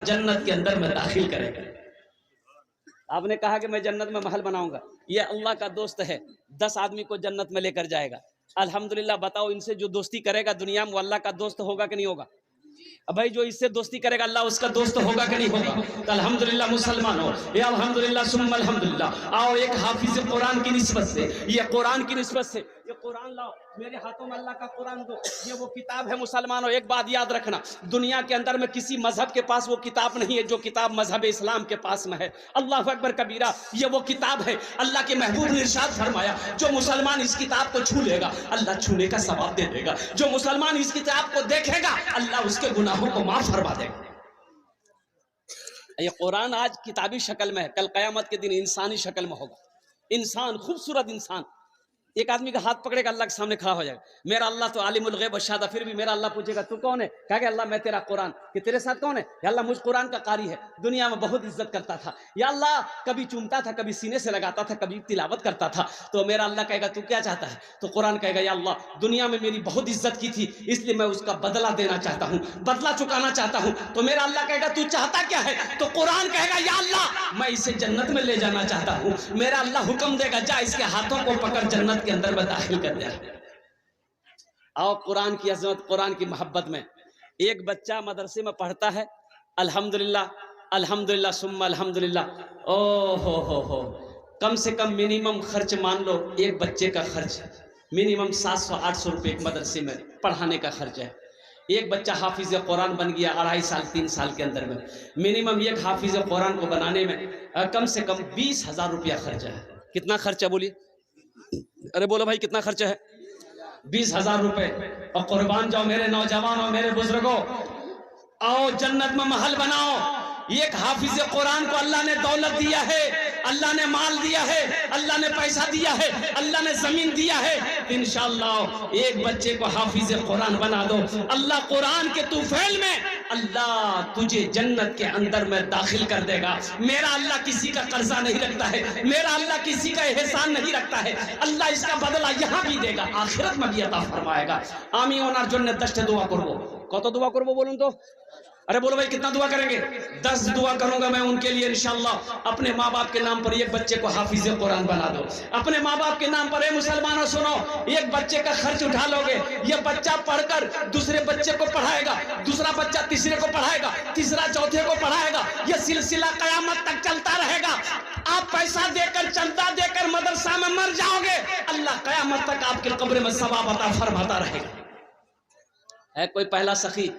جنت کے اندر میں داخل کرے گا۔ آپ نے کہا کہ میں جنت میں محل بناؤں گا، یہ اللہ کا دوست ہے، 10 آدمی کو جنت میں لے کر جائے گا۔ الحمدللہ بتاؤ ان سے جو دوستی کرے گا دنیا میں وہ اللہ کا دوست ہوگا کہ نہیں ہوگا؟ بھائی جو اس سے دوستی کرے گا اللہ اس کا دوست ہوگا کہ نہیں ہوگا؟ تو الحمدللہ مسلمان ہو، یہ الحمدللہ ثم الحمدللہ۔ آؤ ایک حافظ قرآن کی نسبت سے، یہ قرآن کی نسبت سے یہ قرآن لاؤ، میرے ہاتھوں میں اللہ کا قرآن دو، یہ وہ کتاب ہے مسلمانوں۔ ایک بات یاد رکھنا، دنیا کے اندر میں کسی مذہب کے پاس وہ کتاب نہیں ہے جو کتاب مذہب اسلام کے پاس میں ہے۔ اللہ اکبر کبیرہ، یہ وہ کتاب ہے اللہ کے محبوب نے ارشاد فرمایا جو مسلمان اس کتاب کو چھو لے گا اللہ چھونے کا ثواب دے دے گا، جو مسلمان اس کتاب کو دیکھے گا اللہ اس کے گناہوں کو معاف فرما دے گا۔ یہ قرآن آج کتابی شکل میں ہے، کل قیامت کے دن انسانی شکل میں ہوگا۔ انسان، خوبصورت انسان، ایک آدمی کا ہاتھ پکڑے گا اللہ کے سامنے کھڑا ہو جائے گا، میرا اللہ تو عالم الغیب و شہادہ، پھر بھی میرا اللہ پوچھے گا تو کون ہے؟ کہا کہ اللہ میں تیرا قرآن، کہ تیرے ساتھ کون ہے؟ یا اللہ مجھ قرآن کا قاری ہے، دنیا میں بہت عزت کرتا تھا، یا اللہ کبھی چومتا تھا، کبھی سینے سے لگاتا تھا، کبھی تلاوت کرتا تھا، تو میرا اللہ کہے گا تو کیا چاہتا ہے؟ تو قرآن کہے گا یا اللہ دنیا میں میری بہت عزت کی تھی اس لیے میں اس کا بدلہ دینا چاہتا ہوں، بدلہ چکانا چاہتا ہوں۔ تو میرا اللہ کہے گا تو چاہتا کیا ہے؟ تو قرآن کہے گا یا اللہ میں اسے جنت میں لے جانا چاہتا ہوں۔ میرا اللہ حکم دے گا جا اس کے ہاتھوں کو پکڑ جنت کے اندر میں داخل کر دیا۔ آؤ قرآن کی عظمت، قرآن کی محبت میں، ایک بچہ مدرسے میں پڑھتا ہے، الحمدللہ الحمدللہ ثم الحمدللہ، او ہو کم سے کم منیمم خرچ مان لو، ایک بچے کا خرچ منیمم 700-800 روپے ایک مدرسے میں پڑھانے کا خرچ ہے۔ ایک بچہ حافظ قرآن بن گیا 2.5 سال 3 سال کے اندر میں، منیمم ایک حافظ قرآن کو بنانے میں کم سے کم 20,000 روپیہ خرچہ ہے۔ کتنا خرچہ بولیے؟ ارے بولو بھائی کتنا خرچہ ہے؟ 20,000 روپے۔ اور قربان جاؤ میرے نوجوانوں، میرے بزرگوں، آؤ جنت میں محل بناؤ۔ ایک حافظ قرآن کو اللہ نے دولت دیا ہے، اللہ نے مال دیا ہے، اللہ نے پیسہ دیا ہے، اللہ نے زمین دیا ہے، انشاءاللہ ایک بچے کو حافظ قرآن بنا دو، اللہ قرآن کے طوفیل میں اللہ تجھے جنت کے اندر میں داخل کر دے گا۔ میرا اللہ کسی کا قرضہ نہیں رکھتا ہے، میرا اللہ کسی کا احسان نہیں رکھتا ہے، اللہ اس کا بدلہ یہاں بھی دے گا، آخرت میں بھی عطا فرمائے گا۔ آمین ওনার জন্য 10টা দোয়া করব। কত দোয়া করব বলুন তো? ارے بولو بھائی کتنا دعا کریں گے؟ 10 دعا کروں گا میں ان کے لیے انشاءاللہ۔ اپنے ماں باپ کے نام پر ایک بچے کو حافظ قرآن بنا دو، اپنے ماں باپ کے نام پر، اے مسلمانوں سنو، ایک بچے کا خرچ اٹھا لو گے، یہ بچہ پڑھ کر دوسرے بچے کو پڑھائے گا، دوسرا بچہ تیسرے کو پڑھائے گا، تیسرا چوتھے کو پڑھائے گا، یہ سلسلہ قیامت تک چلتا رہے گا۔ آپ پیسہ دے کر چندہ دے کر مدرسہ میں مر جاؤ گے، اللہ قیامت تک آپ کے قبر میں ثواب عطا فرماتا رہے گا۔ ہے کوئی پہلا سخی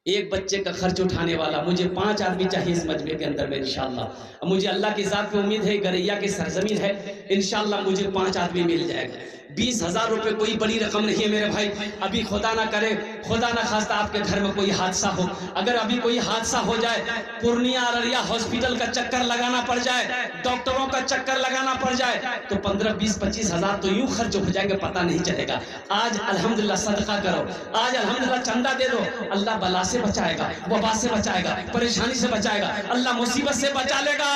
ایک بچے کا خرچ اٹھانے والا؟ مجھے 5 آدمی چاہیے اس مجمع کے اندر میں انشاءاللہ۔ مجھے اللہ کی ذات پہ امید ہے، گریا کی سرزمین ہے، انشاءاللہ مجھے 5 آدمی مل جائے گا۔ 20,000 روپے کوئی بڑی رقم نہیں ہے میرے بھائی۔ ابھی خدا نہ کرے، خدا نہ خواستہ آپ کے گھر میں کوئی حادثہ ہو، اگر ابھی کوئی حادثہ ہو جائے، پورنیہ ارریہ ہاسپٹل کا چکر لگانا پڑ جائے، ڈاکٹروں کا چکر لگانا پڑ جائے، تو 15, 20, 25,000 تو یوں خرچ ہو جائیں گے پتہ نہیں چلے گا۔ آج الحمدللہ صدقہ کرو، آج الحمدللہ چندہ دے دو، اللہ بلا سے بچائے گا، وبا سے بچائے گا، پریشانی سے بچائے گا، اللہ مصیبت سے بچا لے گا،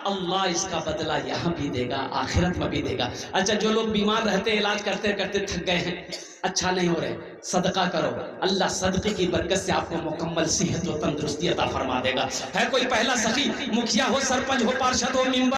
اللہ اس کا بدلہ یہاں بھی دے گا، آخرت میں بھی دے گا۔ اچھا جو لوگ بیمار رہتے، علاج کرتے کرتے تھک گئے ہیں، اچھا نہیں ہو رہے، صدقہ کرو، اللہ صدقے کی برکت سے آپ کو مکمل صحت و تندرستی عطا فرما دے گا۔ ہے کوئی پہلا سخی، مکھیا ہو، سرپنچ ہو، پارشد ہو، ممبر